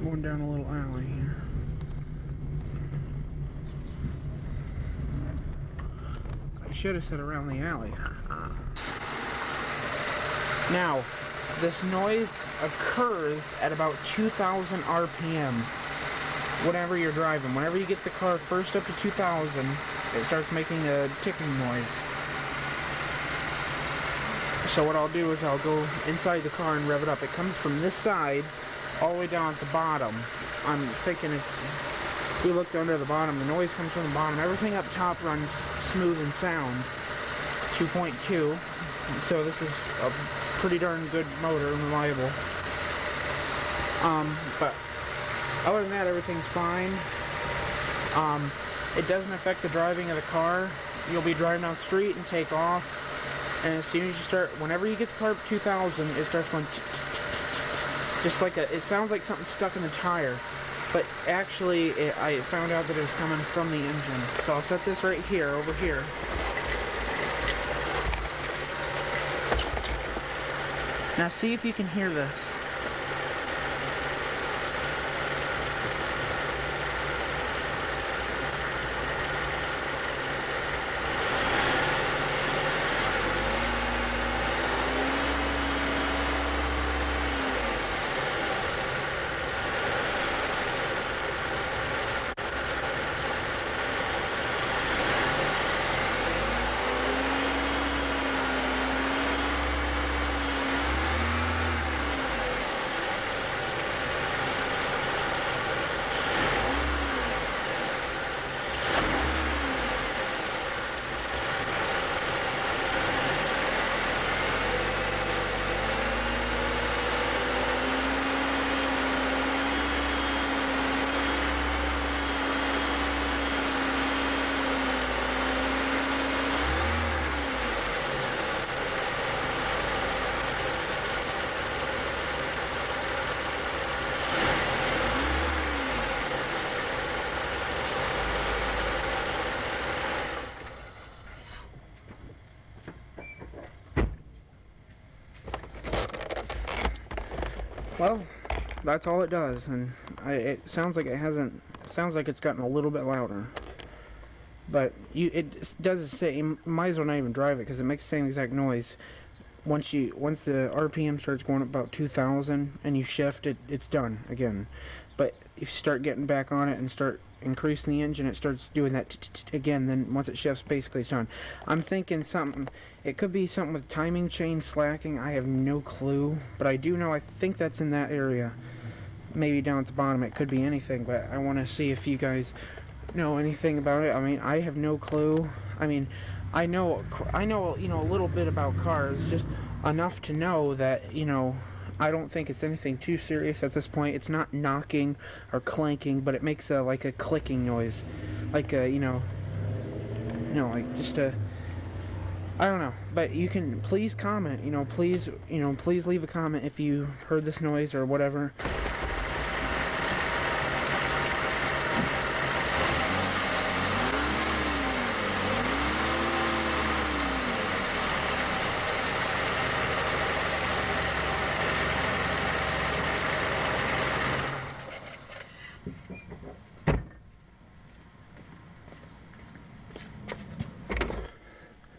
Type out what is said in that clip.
Going down a little alley here. I should have said around the alley. Now, this noise occurs at about 2,000 RPM whenever you're driving. Whenever you get the car first up to 2,000, it starts making a ticking noise. So what I'll do is I'll go inside the car and rev it up. It comes from this side all the way down at the bottom. I'm thinking if we looked under the bottom, the noise comes from the bottom. Everything up top runs smooth and sound, 2.2. So this is a pretty darn good motor and reliable. But other than that, everything's fine. It doesn't affect the driving of the car. You'll be driving down the street and take off, and as soon as you start, whenever you get the car up to 2,000, it starts going just like it sounds like something stuck in the tire. But actually, I found out that it was coming from the engine. So I'll set this right here, over here. Now see if you can hear this. Well, that's all it does, and it sounds like it hasn't. Sounds like it's gotten a little bit louder, but it does say you might as well not even drive it because it makes the same exact noise. Once the RPM starts going up about 2,000 and you shift it, it's done again. But if you start getting back on it and start increasing the engine, it starts doing that again. Then once it shifts, basically it's done. I'm thinking something. It could be something with timing chain slacking. I have no clue, but I do know. I think that's in that area. Maybe down at the bottom. It could be anything, but I want to see if you guys know anything about it. I mean, I have no clue. I mean, I know, you know, a little bit about cars, just enough to know that, you know, I don't think it's anything too serious at this point. It's not knocking or clanking, but it makes like a clicking noise, like a, you know, like just a, I don't know. But you can please comment, please leave a comment if you heard this noise or whatever.